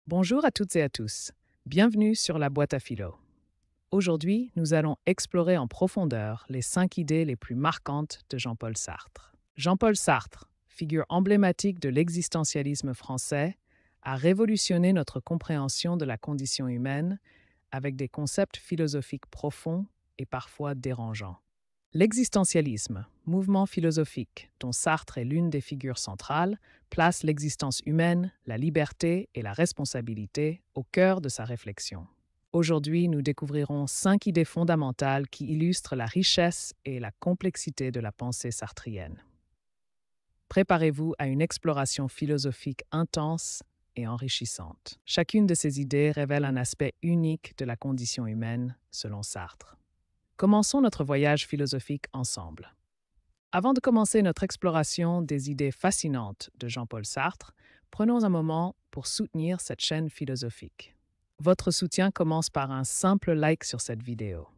Bonjour à toutes et à tous. Bienvenue sur la boîte à philo. Aujourd'hui, nous allons explorer en profondeur les 5 idées les plus marquantes de Jean-Paul Sartre. Jean-Paul Sartre, figure emblématique de l'existentialisme français, a révolutionné notre compréhension de la condition humaine avec des concepts philosophiques profonds et parfois dérangeants. L'existentialisme, mouvement philosophique dont Sartre est l'une des figures centrales, place l'existence humaine, la liberté et la responsabilité au cœur de sa réflexion. Aujourd'hui, nous découvrirons 5 idées fondamentales qui illustrent la richesse et la complexité de la pensée sartrienne. Préparez-vous à une exploration philosophique intense et enrichissante. Chacune de ces idées révèle un aspect unique de la condition humaine, selon Sartre. Commençons notre voyage philosophique ensemble. Avant de commencer notre exploration des idées fascinantes de Jean-Paul Sartre, prenons un moment pour soutenir cette chaîne philosophique. Votre soutien commence par un simple like sur cette vidéo.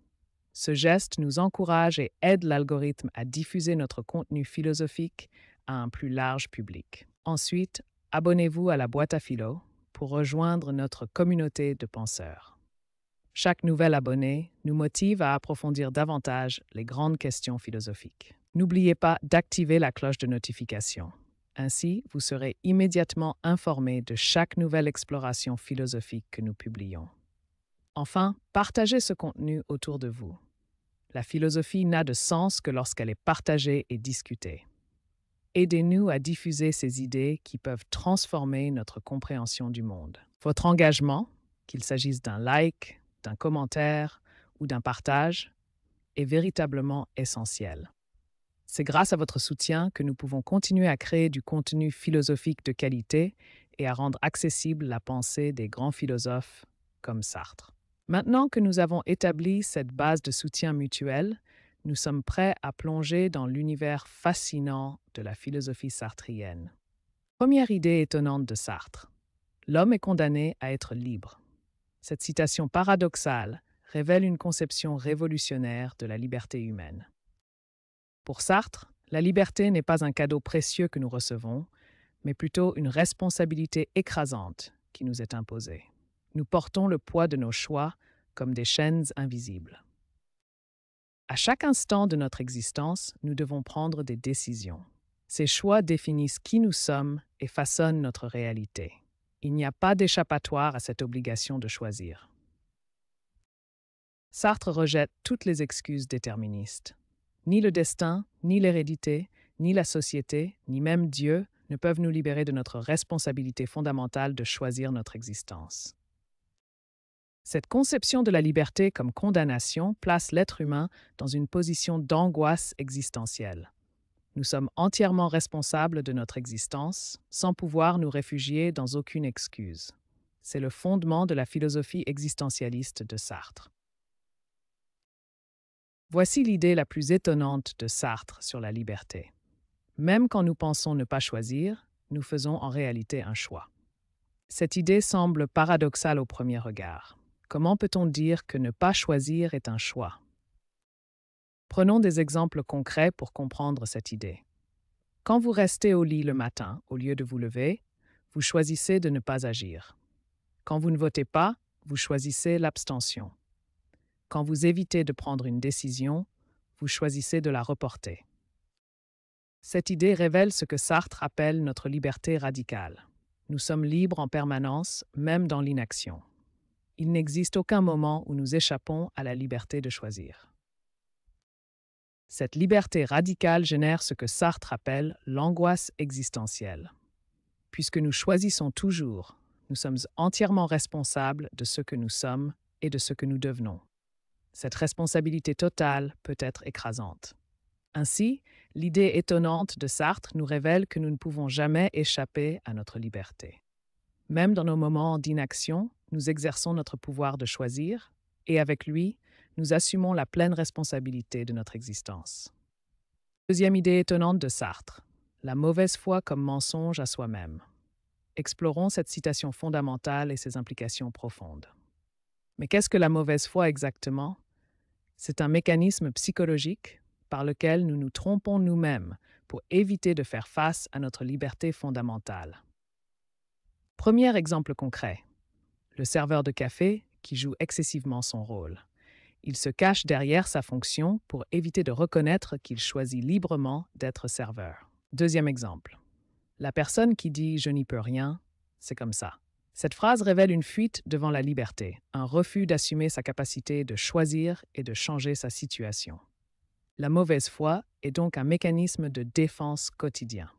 Ce geste nous encourage et aide l'algorithme à diffuser notre contenu philosophique à un plus large public. Ensuite, abonnez-vous à la boîte à philo pour rejoindre notre communauté de penseurs. Chaque nouvel abonné nous motive à approfondir davantage les grandes questions philosophiques. N'oubliez pas d'activer la cloche de notification. Ainsi, vous serez immédiatement informé de chaque nouvelle exploration philosophique que nous publions. Enfin, partagez ce contenu autour de vous. La philosophie n'a de sens que lorsqu'elle est partagée et discutée. Aidez-nous à diffuser ces idées qui peuvent transformer notre compréhension du monde. Votre engagement, qu'il s'agisse d'un like, d'un commentaire ou d'un partage, est véritablement essentiel. C'est grâce à votre soutien que nous pouvons continuer à créer du contenu philosophique de qualité et à rendre accessible la pensée des grands philosophes comme Sartre. Maintenant que nous avons établi cette base de soutien mutuel, nous sommes prêts à plonger dans l'univers fascinant de la philosophie sartrienne. Première idée étonnante de Sartre. L'homme est condamné à être libre. Cette citation paradoxale révèle une conception révolutionnaire de la liberté humaine. Pour Sartre, la liberté n'est pas un cadeau précieux que nous recevons, mais plutôt une responsabilité écrasante qui nous est imposée. Nous portons le poids de nos choix comme des chaînes invisibles. À chaque instant de notre existence, nous devons prendre des décisions. Ces choix définissent qui nous sommes et façonnent notre réalité. Il n'y a pas d'échappatoire à cette obligation de choisir. Sartre rejette toutes les excuses déterministes. Ni le destin, ni l'hérédité, ni la société, ni même Dieu ne peuvent nous libérer de notre responsabilité fondamentale de choisir notre existence. Cette conception de la liberté comme condamnation place l'être humain dans une position d'angoisse existentielle. Nous sommes entièrement responsables de notre existence, sans pouvoir nous réfugier dans aucune excuse. C'est le fondement de la philosophie existentialiste de Sartre. Voici l'idée la plus étonnante de Sartre sur la liberté. Même quand nous pensons ne pas choisir, nous faisons en réalité un choix. Cette idée semble paradoxale au premier regard. Comment peut-on dire que ne pas choisir est un choix? Prenons des exemples concrets pour comprendre cette idée. Quand vous restez au lit le matin, au lieu de vous lever, vous choisissez de ne pas agir. Quand vous ne votez pas, vous choisissez l'abstention. Quand vous évitez de prendre une décision, vous choisissez de la reporter. Cette idée révèle ce que Sartre appelle notre liberté radicale. Nous sommes libres en permanence, même dans l'inaction. Il n'existe aucun moment où nous échappons à la liberté de choisir. Cette liberté radicale génère ce que Sartre appelle l'angoisse existentielle. Puisque nous choisissons toujours, nous sommes entièrement responsables de ce que nous sommes et de ce que nous devenons. Cette responsabilité totale peut être écrasante. Ainsi, l'idée étonnante de Sartre nous révèle que nous ne pouvons jamais échapper à notre liberté. Même dans nos moments d'inaction, nous exerçons notre pouvoir de choisir, et avec lui, nous assumons la pleine responsabilité de notre existence. Deuxième idée étonnante de Sartre, la mauvaise foi comme mensonge à soi-même. Explorons cette citation fondamentale et ses implications profondes. Mais qu'est-ce que la mauvaise foi exactement? C'est un mécanisme psychologique par lequel nous nous trompons nous-mêmes pour éviter de faire face à notre liberté fondamentale. Premier exemple concret. le serveur de café qui joue excessivement son rôle. Il se cache derrière sa fonction pour éviter de reconnaître qu'il choisit librement d'être serveur. Deuxième exemple. La personne qui dit « je n'y peux rien », c'est comme ça. Cette phrase révèle une fuite devant la liberté, un refus d'assumer sa capacité de choisir et de changer sa situation. La mauvaise foi est donc un mécanisme de défense quotidien.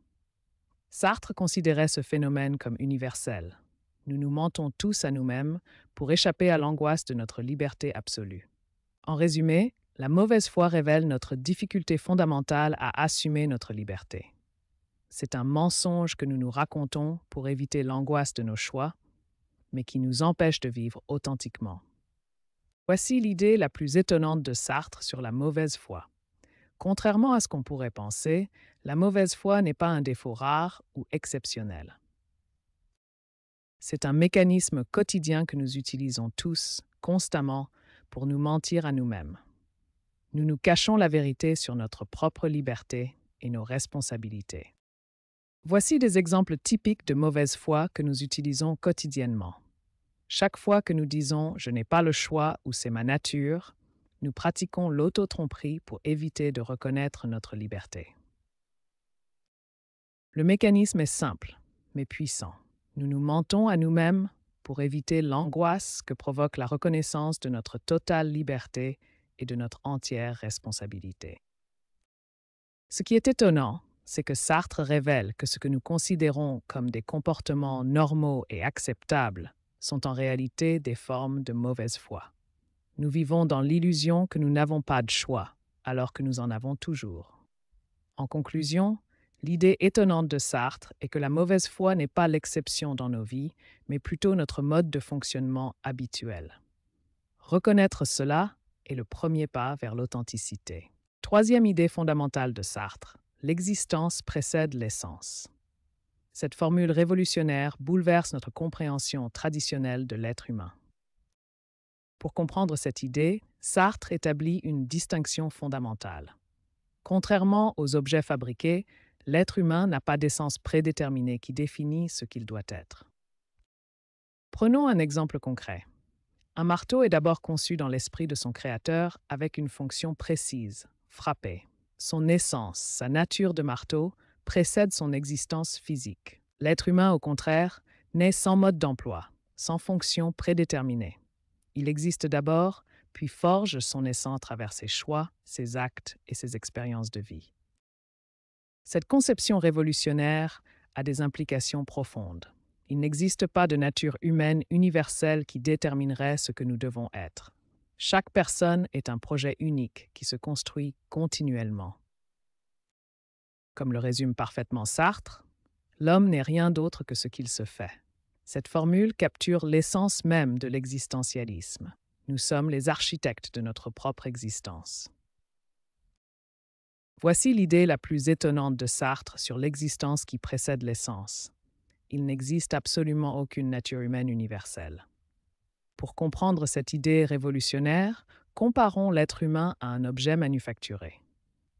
Sartre considérait ce phénomène comme universel. Nous nous mentons tous à nous-mêmes pour échapper à l'angoisse de notre liberté absolue. En résumé, la mauvaise foi révèle notre difficulté fondamentale à assumer notre liberté. C'est un mensonge que nous nous racontons pour éviter l'angoisse de nos choix, mais qui nous empêche de vivre authentiquement. Voici l'idée la plus étonnante de Sartre sur la mauvaise foi. Contrairement à ce qu'on pourrait penser, la mauvaise foi n'est pas un défaut rare ou exceptionnel. C'est un mécanisme quotidien que nous utilisons tous, constamment, pour nous mentir à nous-mêmes. Nous nous cachons la vérité sur notre propre liberté et nos responsabilités. Voici des exemples typiques de mauvaise foi que nous utilisons quotidiennement. Chaque fois que nous disons « je n'ai pas le choix » ou « c'est ma nature », nous pratiquons l'auto-tromperie pour éviter de reconnaître notre liberté. Le mécanisme est simple, mais puissant. Nous nous mentons à nous-mêmes pour éviter l'angoisse que provoque la reconnaissance de notre totale liberté et de notre entière responsabilité. Ce qui est étonnant, c'est que Sartre révèle que ce que nous considérons comme des comportements normaux et acceptables sont en réalité des formes de mauvaise foi. Nous vivons dans l'illusion que nous n'avons pas de choix, alors que nous en avons toujours. En conclusion, l'idée étonnante de Sartre est que la mauvaise foi n'est pas l'exception dans nos vies, mais plutôt notre mode de fonctionnement habituel. Reconnaître cela est le premier pas vers l'authenticité. Troisième idée fondamentale de Sartre, l'existence précède l'essence. Cette formule révolutionnaire bouleverse notre compréhension traditionnelle de l'être humain. Pour comprendre cette idée, Sartre établit une distinction fondamentale. Contrairement aux objets fabriqués, l'être humain n'a pas d'essence prédéterminée qui définit ce qu'il doit être. Prenons un exemple concret. Un marteau est d'abord conçu dans l'esprit de son créateur avec une fonction précise, frapper. Son essence, sa nature de marteau, précède son existence physique. L'être humain, au contraire, naît sans mode d'emploi, sans fonction prédéterminée. Il existe d'abord, puis forge son essence à travers ses choix, ses actes et ses expériences de vie. Cette conception révolutionnaire a des implications profondes. Il n'existe pas de nature humaine universelle qui déterminerait ce que nous devons être. Chaque personne est un projet unique qui se construit continuellement. Comme le résume parfaitement Sartre, l'homme n'est rien d'autre que ce qu'il se fait. Cette formule capture l'essence même de l'existentialisme. Nous sommes les architectes de notre propre existence. Voici l'idée la plus étonnante de Sartre sur l'existence qui précède l'essence. Il n'existe absolument aucune nature humaine universelle. Pour comprendre cette idée révolutionnaire, comparons l'être humain à un objet manufacturé.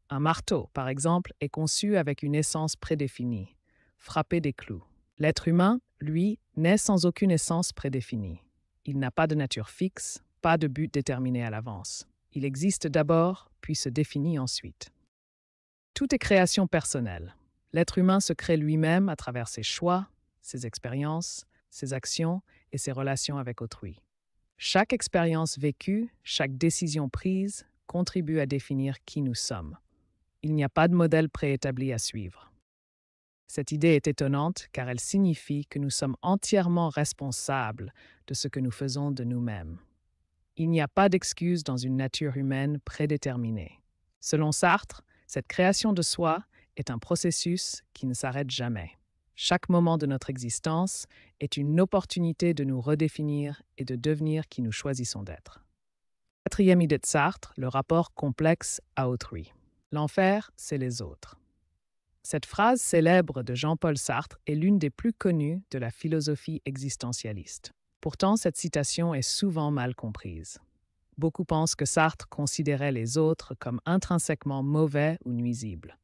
Un marteau, par exemple, est conçu avec une essence prédéfinie, frapper des clous. L'être humain, lui, naît sans aucune essence prédéfinie. Il n'a pas de nature fixe, pas de but déterminé à l'avance. Il existe d'abord, puis se définit ensuite. Tout est création personnelle. L'être humain se crée lui-même à travers ses choix, ses expériences, ses actions et ses relations avec autrui. Chaque expérience vécue, chaque décision prise contribue à définir qui nous sommes. Il n'y a pas de modèle préétabli à suivre. Cette idée est étonnante car elle signifie que nous sommes entièrement responsables de ce que nous faisons de nous-mêmes. Il n'y a pas d'excuse dans une nature humaine prédéterminée. Selon Sartre, cette création de soi est un processus qui ne s'arrête jamais. Chaque moment de notre existence est une opportunité de nous redéfinir et de devenir qui nous choisissons d'être. Quatrième idée de Sartre, le rapport complexe à autrui. L'enfer, c'est les autres. Cette phrase célèbre de Jean-Paul Sartre est l'une des plus connues de la philosophie existentialiste. Pourtant, cette citation est souvent mal comprise. Beaucoup pensent que Sartre considérait les autres comme intrinsèquement mauvais ou nuisibles.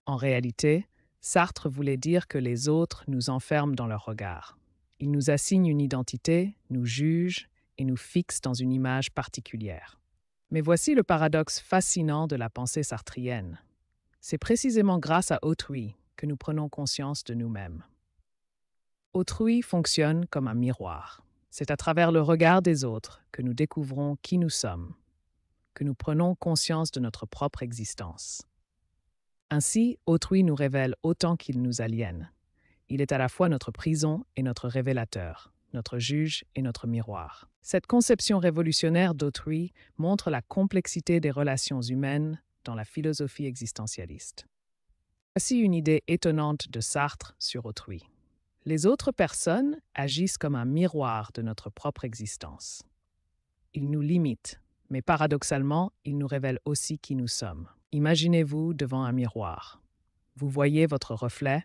En réalité, Sartre voulait dire que les autres nous enferment dans leur regard. Ils nous assignent une identité, nous jugent et nous fixent dans une image particulière. Mais voici le paradoxe fascinant de la pensée sartrienne. C'est précisément grâce à autrui que nous prenons conscience de nous-mêmes. Autrui fonctionne comme un miroir. C'est à travers le regard des autres que nous découvrons qui nous sommes, que nous prenons conscience de notre propre existence. Ainsi, autrui nous révèle autant qu'il nous aliène. Il est à la fois notre prison et notre révélateur, notre juge et notre miroir. Cette conception révolutionnaire d'autrui montre la complexité des relations humaines dans la philosophie existentialiste. Voici une idée étonnante de Sartre sur autrui. Les autres personnes agissent comme un miroir de notre propre existence. Ils nous limitent, mais paradoxalement, ils nous révèlent aussi qui nous sommes. Imaginez-vous devant un miroir. Vous voyez votre reflet,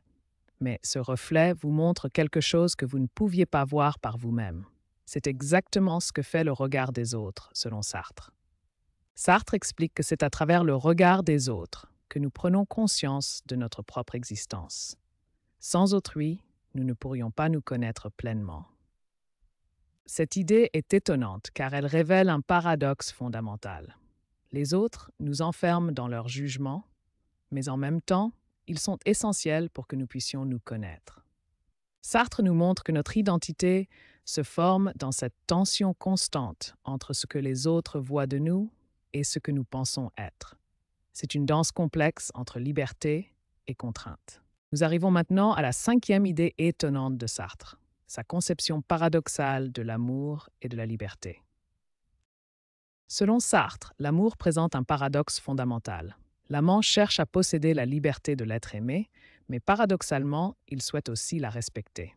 mais ce reflet vous montre quelque chose que vous ne pouviez pas voir par vous-même. C'est exactement ce que fait le regard des autres, selon Sartre. Sartre explique que c'est à travers le regard des autres que nous prenons conscience de notre propre existence. Sans autrui, nous ne pourrions pas nous connaître pleinement. Cette idée est étonnante car elle révèle un paradoxe fondamental. Les autres nous enferment dans leur jugement, mais en même temps, ils sont essentiels pour que nous puissions nous connaître. Sartre nous montre que notre identité se forme dans cette tension constante entre ce que les autres voient de nous et ce que nous pensons être. C'est une danse complexe entre liberté et contrainte. Nous arrivons maintenant à la 5e idée étonnante de Sartre, sa conception paradoxale de l'amour et de la liberté. Selon Sartre, l'amour présente un paradoxe fondamental. L'amant cherche à posséder la liberté de l'être aimé, mais paradoxalement, il souhaite aussi la respecter.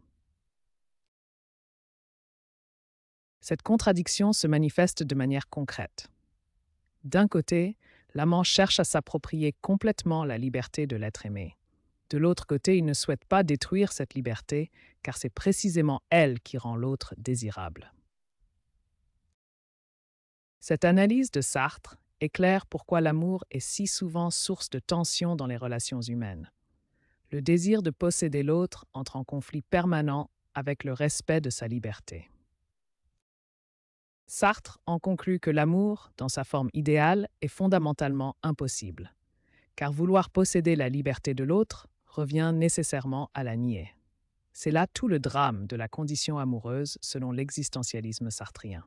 Cette contradiction se manifeste de manière concrète. D'un côté, l'amant cherche à s'approprier complètement la liberté de l'être aimé. De l'autre côté, il ne souhaite pas détruire cette liberté, car c'est précisément elle qui rend l'autre désirable. Cette analyse de Sartre éclaire pourquoi l'amour est si souvent source de tension dans les relations humaines. Le désir de posséder l'autre entre en conflit permanent avec le respect de sa liberté. Sartre en conclut que l'amour, dans sa forme idéale, est fondamentalement impossible, car vouloir posséder la liberté de l'autre revient nécessairement à la nier. C'est là tout le drame de la condition amoureuse selon l'existentialisme sartrien.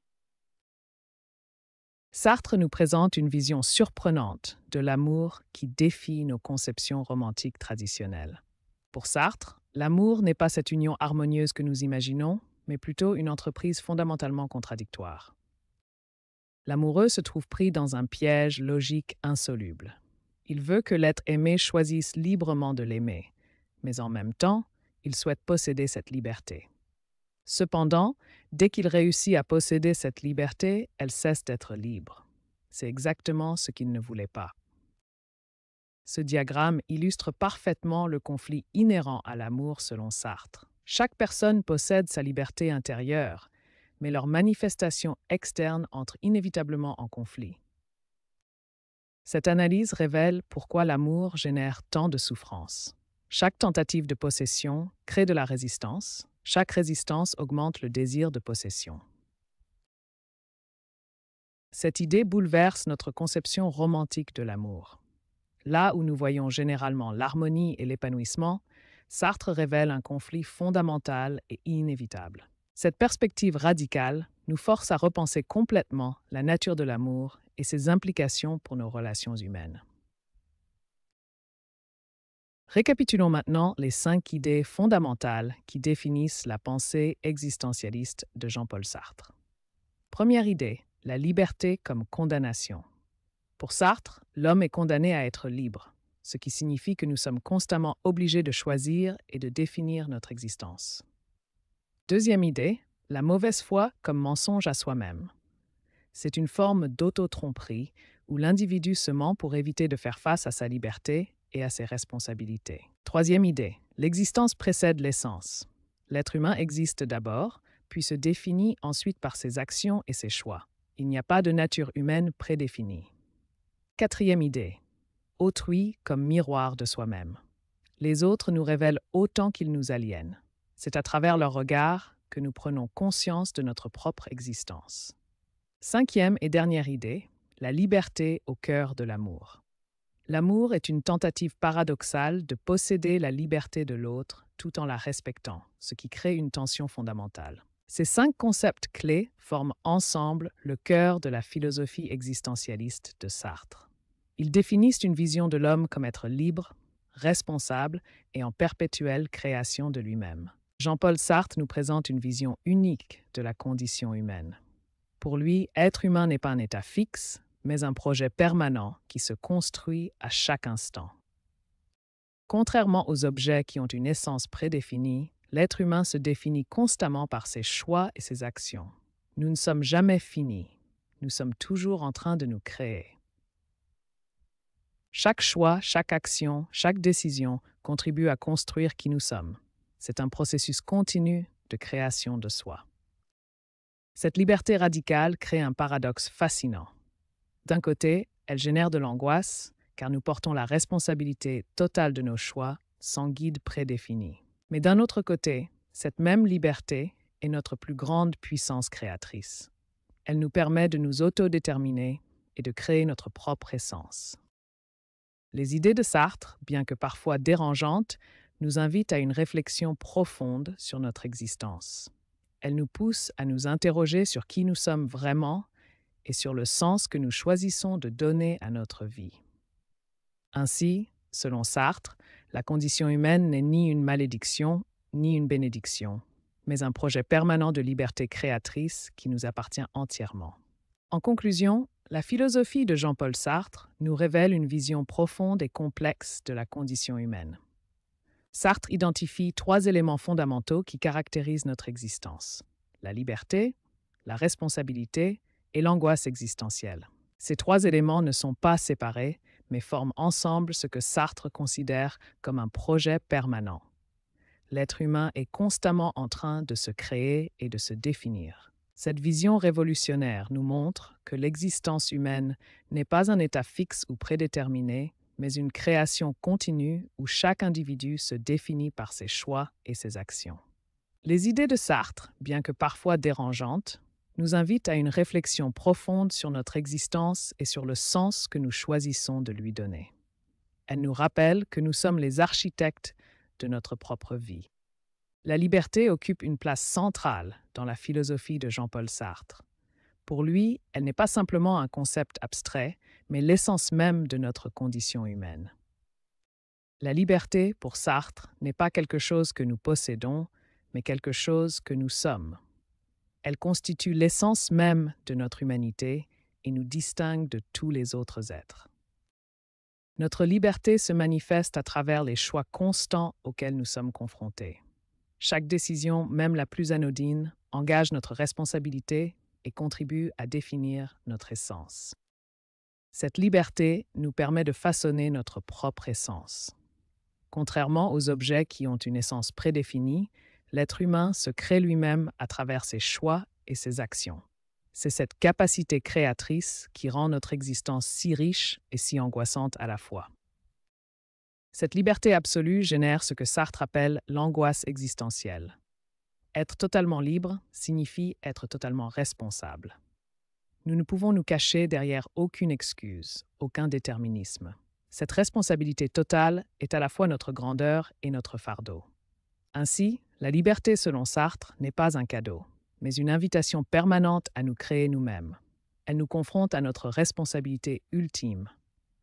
Sartre nous présente une vision surprenante de l'amour qui défie nos conceptions romantiques traditionnelles. Pour Sartre, l'amour n'est pas cette union harmonieuse que nous imaginons, mais plutôt une entreprise fondamentalement contradictoire. L'amoureux se trouve pris dans un piège logique insoluble. Il veut que l'être aimé choisisse librement de l'aimer, mais en même temps, il souhaite posséder cette liberté. Cependant, dès qu'il réussit à posséder cette liberté, elle cesse d'être libre. C'est exactement ce qu'il ne voulait pas. Ce diagramme illustre parfaitement le conflit inhérent à l'amour selon Sartre. Chaque personne possède sa liberté intérieure, mais leur manifestation externe entre inévitablement en conflit. Cette analyse révèle pourquoi l'amour génère tant de souffrance. Chaque tentative de possession crée de la résistance. Chaque résistance augmente le désir de possession. Cette idée bouleverse notre conception romantique de l'amour. Là où nous voyons généralement l'harmonie et l'épanouissement, Sartre révèle un conflit fondamental et inévitable. Cette perspective radicale nous force à repenser complètement la nature de l'amour et ses implications pour nos relations humaines. Récapitulons maintenant les 5 idées fondamentales qui définissent la pensée existentialiste de Jean-Paul Sartre. Première idée, la liberté comme condamnation. Pour Sartre, l'homme est condamné à être libre, ce qui signifie que nous sommes constamment obligés de choisir et de définir notre existence. Deuxième idée, la mauvaise foi comme mensonge à soi-même. C'est une forme d'auto-tromperie où l'individu se ment pour éviter de faire face à sa liberté et à ses responsabilités. Troisième idée, l'existence précède l'essence. L'être humain existe d'abord, puis se définit ensuite par ses actions et ses choix. Il n'y a pas de nature humaine prédéfinie. Quatrième idée, autrui comme miroir de soi-même. Les autres nous révèlent autant qu'ils nous aliènent. C'est à travers leur regard que nous prenons conscience de notre propre existence. Cinquième et dernière idée, la liberté au cœur de l'amour. L'amour est une tentative paradoxale de posséder la liberté de l'autre tout en la respectant, ce qui crée une tension fondamentale. Ces 5 concepts clés forment ensemble le cœur de la philosophie existentialiste de Sartre. Ils définissent une vision de l'homme comme être libre, responsable et en perpétuelle création de lui-même. Jean-Paul Sartre nous présente une vision unique de la condition humaine. Pour lui, être humain n'est pas un état fixe, mais un projet permanent qui se construit à chaque instant. Contrairement aux objets qui ont une essence prédéfinie, l'être humain se définit constamment par ses choix et ses actions. Nous ne sommes jamais finis. Nous sommes toujours en train de nous créer. Chaque choix, chaque action, chaque décision contribue à construire qui nous sommes. C'est un processus continu de création de soi. Cette liberté radicale crée un paradoxe fascinant. D'un côté, elle génère de l'angoisse, car nous portons la responsabilité totale de nos choix sans guide prédéfini. Mais d'un autre côté, cette même liberté est notre plus grande puissance créatrice. Elle nous permet de nous autodéterminer et de créer notre propre essence. Les idées de Sartre, bien que parfois dérangeantes, nous invitent à une réflexion profonde sur notre existence. Elles nous poussent à nous interroger sur qui nous sommes vraiment et sur le sens que nous choisissons de donner à notre vie. Ainsi, selon Sartre, la condition humaine n'est ni une malédiction ni une bénédiction, mais un projet permanent de liberté créatrice qui nous appartient entièrement. En conclusion, la philosophie de Jean-Paul Sartre nous révèle une vision profonde et complexe de la condition humaine. Sartre identifie 3 éléments fondamentaux qui caractérisent notre existence: la liberté, la responsabilité et l'angoisse existentielle. Ces 3 éléments ne sont pas séparés, mais forment ensemble ce que Sartre considère comme un projet permanent. L'être humain est constamment en train de se créer et de se définir. Cette vision révolutionnaire nous montre que l'existence humaine n'est pas un état fixe ou prédéterminé, mais une création continue où chaque individu se définit par ses choix et ses actions. Les idées de Sartre, bien que parfois dérangeantes, nous invitent à une réflexion profonde sur notre existence et sur le sens que nous choisissons de lui donner. Elles nous rappellent que nous sommes les architectes de notre propre vie. La liberté occupe une place centrale dans la philosophie de Jean-Paul Sartre. Pour lui, elle n'est pas simplement un concept abstrait, mais l'essence même de notre condition humaine. La liberté, pour Sartre, n'est pas quelque chose que nous possédons, mais quelque chose que nous sommes. Elle constitue l'essence même de notre humanité et nous distingue de tous les autres êtres. Notre liberté se manifeste à travers les choix constants auxquels nous sommes confrontés. Chaque décision, même la plus anodine, engage notre responsabilité et contribue à définir notre essence. Cette liberté nous permet de façonner notre propre essence. Contrairement aux objets qui ont une essence prédéfinie, l'être humain se crée lui-même à travers ses choix et ses actions. C'est cette capacité créatrice qui rend notre existence si riche et si angoissante à la fois. Cette liberté absolue génère ce que Sartre appelle l'angoisse existentielle. Être totalement libre signifie être totalement responsable. Nous ne pouvons nous cacher derrière aucune excuse, aucun déterminisme. Cette responsabilité totale est à la fois notre grandeur et notre fardeau. Ainsi, la liberté selon Sartre n'est pas un cadeau, mais une invitation permanente à nous créer nous-mêmes. Elle nous confronte à notre responsabilité ultime,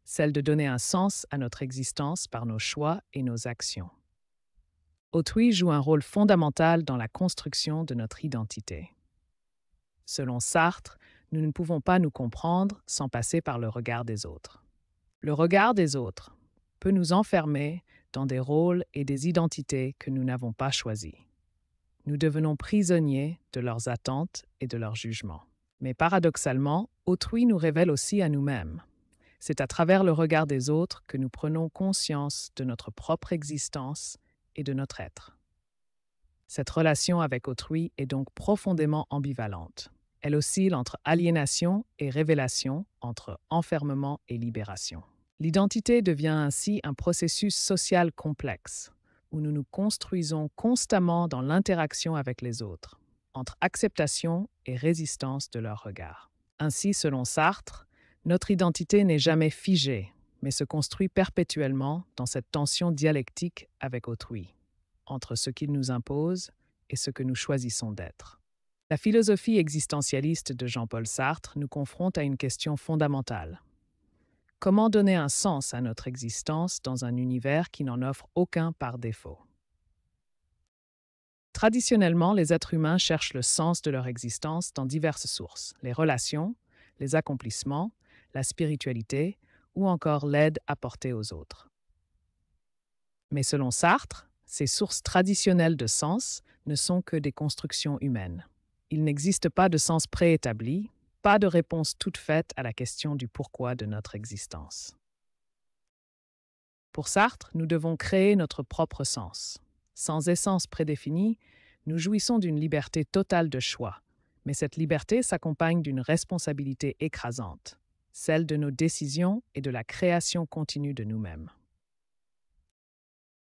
celle de donner un sens à notre existence par nos choix et nos actions. Autrui joue un rôle fondamental dans la construction de notre identité. Selon Sartre, nous ne pouvons pas nous comprendre sans passer par le regard des autres. Le regard des autres peut nous enfermer dans des rôles et des identités que nous n'avons pas choisis. Nous devenons prisonniers de leurs attentes et de leurs jugements. Mais paradoxalement, autrui nous révèle aussi à nous-mêmes. C'est à travers le regard des autres que nous prenons conscience de notre propre existence et de notre être. Cette relation avec autrui est donc profondément ambivalente. Elle oscille entre aliénation et révélation, entre enfermement et libération. L'identité devient ainsi un processus social complexe, où nous nous construisons constamment dans l'interaction avec les autres. entre acceptation et résistance de leur regard. Ainsi, selon Sartre, notre identité n'est jamais figée, mais se construit perpétuellement dans cette tension dialectique avec autrui, entre ce qu'il nous impose et ce que nous choisissons d'être. La philosophie existentialiste de Jean-Paul Sartre nous confronte à une question fondamentale. Comment donner un sens à notre existence dans un univers qui n'en offre aucun par défaut? Traditionnellement, les êtres humains cherchent le sens de leur existence dans diverses sources, les relations, les accomplissements, la spiritualité ou encore l'aide apportée aux autres. Mais selon Sartre, ces sources traditionnelles de sens ne sont que des constructions humaines. Il n'existe pas de sens préétabli, pas de réponse toute faite à la question du pourquoi de notre existence. Pour Sartre, nous devons créer notre propre sens. Sans essence prédéfinie, nous jouissons d'une liberté totale de choix, mais cette liberté s'accompagne d'une responsabilité écrasante, celle de nos décisions et de la création continue de nous-mêmes.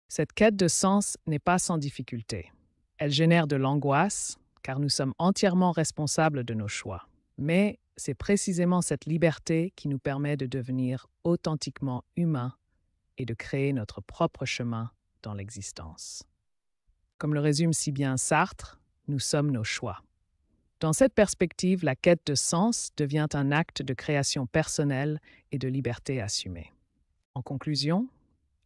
Cette quête de sens n'est pas sans difficulté. Elle génère de l'angoisse, car nous sommes entièrement responsables de nos choix. Mais c'est précisément cette liberté qui nous permet de devenir authentiquement humains et de créer notre propre chemin dans l'existence. Comme le résume si bien Sartre, nous sommes nos choix. Dans cette perspective, la quête de sens devient un acte de création personnelle et de liberté assumée. En conclusion,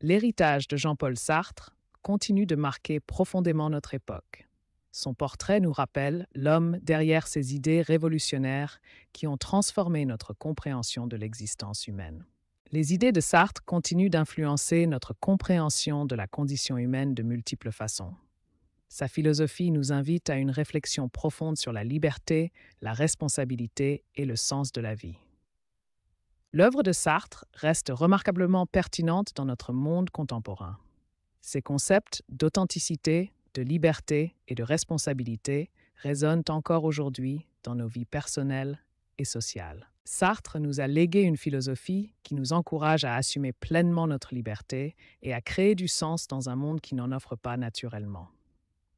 l'héritage de Jean-Paul Sartre continue de marquer profondément notre époque. Son portrait nous rappelle l'homme derrière ces idées révolutionnaires qui ont transformé notre compréhension de l'existence humaine. Les idées de Sartre continuent d'influencer notre compréhension de la condition humaine de multiples façons. Sa philosophie nous invite à une réflexion profonde sur la liberté, la responsabilité et le sens de la vie. L'œuvre de Sartre reste remarquablement pertinente dans notre monde contemporain. Ses concepts d'authenticité, de liberté et de responsabilité résonnent encore aujourd'hui dans nos vies personnelles et sociales. Sartre nous a légué une philosophie qui nous encourage à assumer pleinement notre liberté et à créer du sens dans un monde qui n'en offre pas naturellement.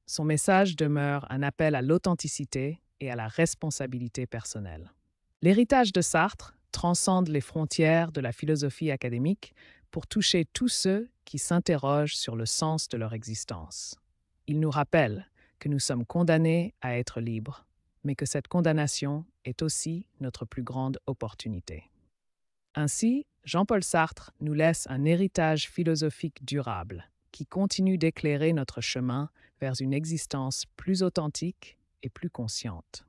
Son message demeure un appel à l'authenticité et à la responsabilité personnelle. L'héritage de Sartre transcende les frontières de la philosophie académique pour toucher tous ceux qui s'interrogent sur le sens de leur existence. Il nous rappelle que nous sommes condamnés à être libres, mais que cette condamnation est aussi notre plus grande opportunité. Ainsi, Jean-Paul Sartre nous laisse un héritage philosophique durable qui continue d'éclairer notre chemin vers une existence plus authentique et plus consciente.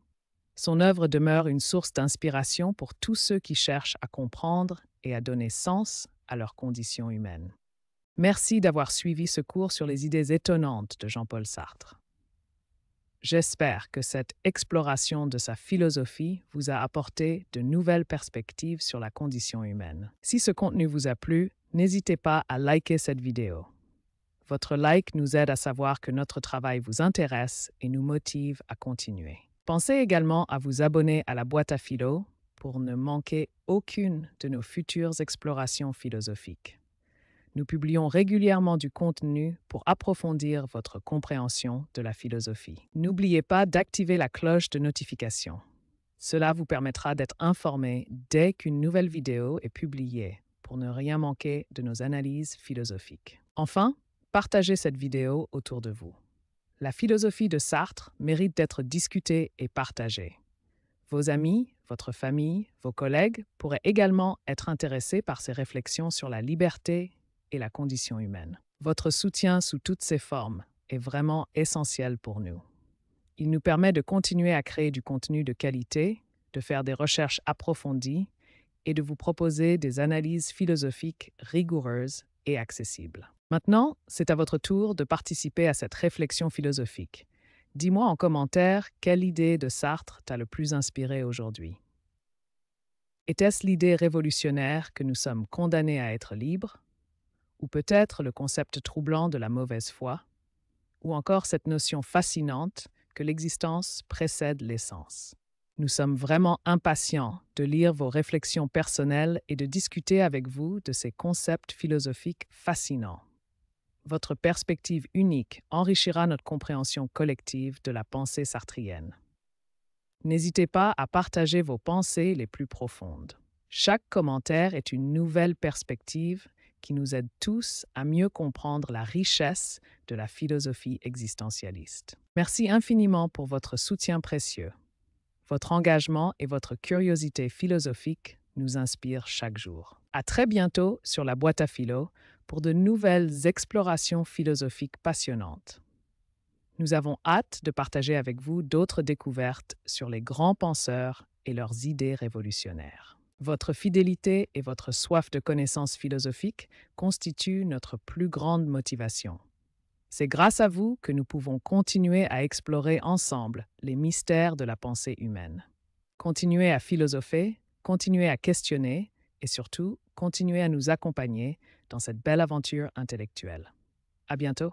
Son œuvre demeure une source d'inspiration pour tous ceux qui cherchent à comprendre et à donner sens à leur condition humaine. Merci d'avoir suivi ce cours sur les idées étonnantes de Jean-Paul Sartre. J'espère que cette exploration de sa philosophie vous a apporté de nouvelles perspectives sur la condition humaine. Si ce contenu vous a plu, n'hésitez pas à liker cette vidéo. Votre like nous aide à savoir que notre travail vous intéresse et nous motive à continuer. Pensez également à vous abonner à la boîte à philo pour ne manquer aucune de nos futures explorations philosophiques. Nous publions régulièrement du contenu pour approfondir votre compréhension de la philosophie. N'oubliez pas d'activer la cloche de notification. Cela vous permettra d'être informé dès qu'une nouvelle vidéo est publiée pour ne rien manquer de nos analyses philosophiques. Enfin, partagez cette vidéo autour de vous. La philosophie de Sartre mérite d'être discutée et partagée. Vos amis, votre famille, vos collègues pourraient également être intéressés par ces réflexions sur la liberté et la condition humaine. Votre soutien sous toutes ses formes est vraiment essentiel pour nous. Il nous permet de continuer à créer du contenu de qualité, de faire des recherches approfondies et de vous proposer des analyses philosophiques rigoureuses et accessibles. Maintenant, c'est à votre tour de participer à cette réflexion philosophique. Dis-moi en commentaire quelle idée de Sartre t'a le plus inspiré aujourd'hui. Était-ce l'idée révolutionnaire que nous sommes condamnés à être libres? Ou peut-être le concept troublant de la mauvaise foi? Ou encore cette notion fascinante que l'existence précède l'essence? Nous sommes vraiment impatients de lire vos réflexions personnelles et de discuter avec vous de ces concepts philosophiques fascinants. Votre perspective unique enrichira notre compréhension collective de la pensée sartrienne. N'hésitez pas à partager vos pensées les plus profondes. Chaque commentaire est une nouvelle perspective qui nous aide tous à mieux comprendre la richesse de la philosophie existentialiste. Merci infiniment pour votre soutien précieux. Votre engagement et votre curiosité philosophique nous inspirent chaque jour. À très bientôt sur la boîte à philo pour de nouvelles explorations philosophiques passionnantes. Nous avons hâte de partager avec vous d'autres découvertes sur les grands penseurs et leurs idées révolutionnaires. Votre fidélité et votre soif de connaissances philosophiques constituent notre plus grande motivation. C'est grâce à vous que nous pouvons continuer à explorer ensemble les mystères de la pensée humaine. Continuez à philosopher, continuez à questionner et surtout, continuez à nous accompagner dans cette belle aventure intellectuelle. À bientôt!